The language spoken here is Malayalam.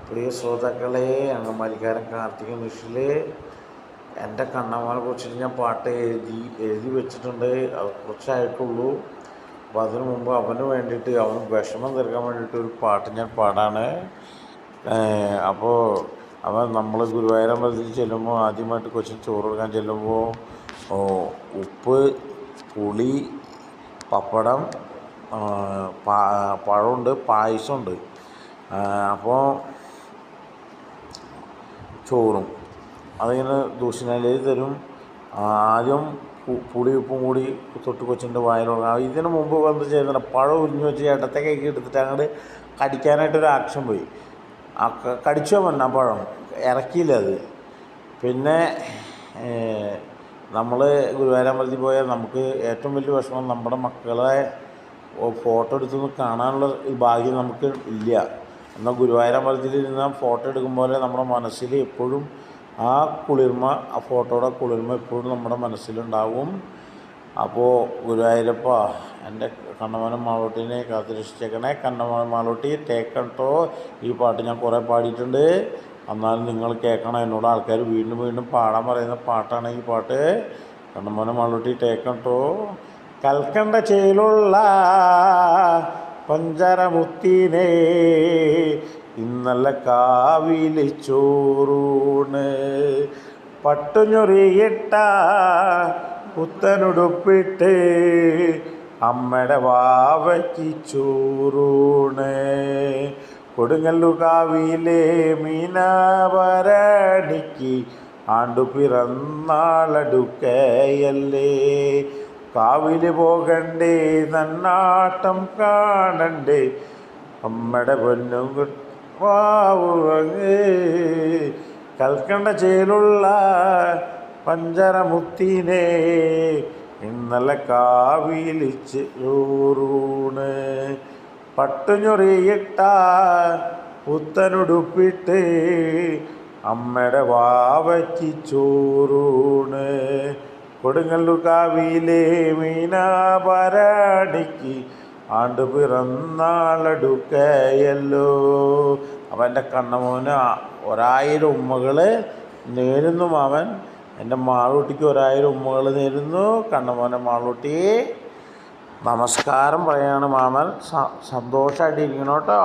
പ്രിയ ശ്രോതാക്കളെ, അങ്കമാലിക്കാരൻ കാർത്തിക മിഷിൽ എൻ്റെ കണ്ണമ്മനെ കുറിച്ചിട്ട് ഞാൻ പാട്ട് എഴുതി വെച്ചിട്ടുണ്ട്. അത് കുറച്ചായിട്ടുള്ളൂ. അപ്പോൾ അതിനു മുമ്പ് അവന് വേണ്ടിയിട്ട്, അവന് വിഷമം തീർക്കാൻ വേണ്ടിയിട്ട് ഒരു പാട്ട് ഞാൻ പാടാണ്. അപ്പോൾ നമ്മൾ ഗുരുവായൂരമ്പലത്തിൽ ചെല്ലുമ്പോൾ, ആദ്യമായിട്ട് കൊച്ചിന് ചോറ് കൊടുക്കാൻ ചെല്ലുമ്പോൾ ഉപ്പ്, പുളി, പപ്പടം, പഴമുണ്ട്, പായസമുണ്ട്. അപ്പോൾ ചോറും അതിങ്ങനെ ദൂഷണയിലേക്ക് തരും. ആദ്യം പുളി ഉപ്പും കൂടി തൊട്ട് കൊച്ചിൻ്റെ വായിൽ കൊടുക്കണം. ഇതിന് മുമ്പ് എന്ത് ചെയ്യുന്നുണ്ട്, പഴം ഉരിഞ്ഞ് വെച്ച് ഇടത്തേക്ക് എടുത്തിട്ട് അങ്ങോട്ട് കടിക്കാനായിട്ടൊരു ആക്ഷൻ പോയി. കടിച്ചോ ആ പഴം ഇറക്കിയില്ല അത്. പിന്നെ നമ്മൾ ഗുരുവായൂരമ്പലത്തിൽ പോയാൽ നമുക്ക് ഏറ്റവും വലിയ വിഷമം നമ്മുടെ മക്കളെ ഫോട്ടോ എടുത്തൊന്ന് കാണാനുള്ള ഭാഗ്യം നമുക്ക് ഇല്ല. എന്നാൽ ഗുരുവായൂരമ്പലത്തിൽ ഇരുന്ന് ഫോട്ടോ എടുക്കുമ്പോൾ നമ്മുടെ മനസ്സിൽ എപ്പോഴും ആ കുളിർമ, ആ ഫോട്ടോയുടെ കുളിർമ എപ്പോഴും നമ്മുടെ മനസ്സിലുണ്ടാവും. അപ്പോൾ ഗുരുവായൂരപ്പ, എൻ്റെ കണ്ണമോനെ മാളൂട്ടിനെ കാത്തുരക്ഷിച്ചേക്കണേ. കണ്ണമോനെ മാളൂട്ടി ടേക്കട്ടോ. ഈ പാട്ട് ഞാൻ കുറേ പാടിയിട്ടുണ്ട്, എന്നാലും നിങ്ങൾ കേൾക്കണം. എന്നോട് ആൾക്കാർ വീണ്ടും വീണ്ടും പാടാൻ പറയുന്ന പാട്ടാണ് ഈ പാട്ട്. കണ്ണമോനെ മാളൂട്ടി ടേക്കട്ടോ. കൽക്കണ്ട ചേലുള്ള പഞ്ചരമുത്തിനെ ഇന്നലെ കാവിൽ ചോറൂണ്, പട്ടുഞ്ഞൊറിയിട്ട പുത്തനുടുപ്പിട്ട് അമ്മയുടെ വാവയ്ക്ക് ചോറൂണ്, കൊടുങ്ങല്ലുകാവിലെ മീനാഭരണിക്ക് ആണ്ടു പിറന്നാളടുക്കയല്ലേ, കാവില് പോകണ്ടേ നന്നാട്ടം കാണണ്ടേ അമ്മയുടെ പൊന്നും വാവുവങ്ങ്, കൽക്കണ്ട ചേലുള്ള പഞ്ചരമുത്തിനെ ഇന്നലെ കാവിൽ ചോറൂണ്, പട്ടുഞ്ഞൊറിയിട്ട പുത്തനുടുപ്പിട്ട് അമ്മയുടെ വാവയ്ക്ക് ചോറൂണ്, കൊടുങ്ങല്ലുകാവിലെ മീനാഭരണിക്ക് ആണ്ട് പിറന്നാളടുക്കയല്ലോ. അപ്പം എൻ്റെ കണ്ണമോന് 1000 ഉമ്മകൾ നേരുന്നു മാമൻ. എൻ്റെ മാളൂട്ടിക്ക് 1000 ഉമ്മകൾ നേരുന്നു. കണ്ണമോനെ മാളൂട്ടി നമസ്കാരം പറയാണ് മാമൻ. സന്തോഷമായിട്ടിരിക്കണം കേട്ടോ.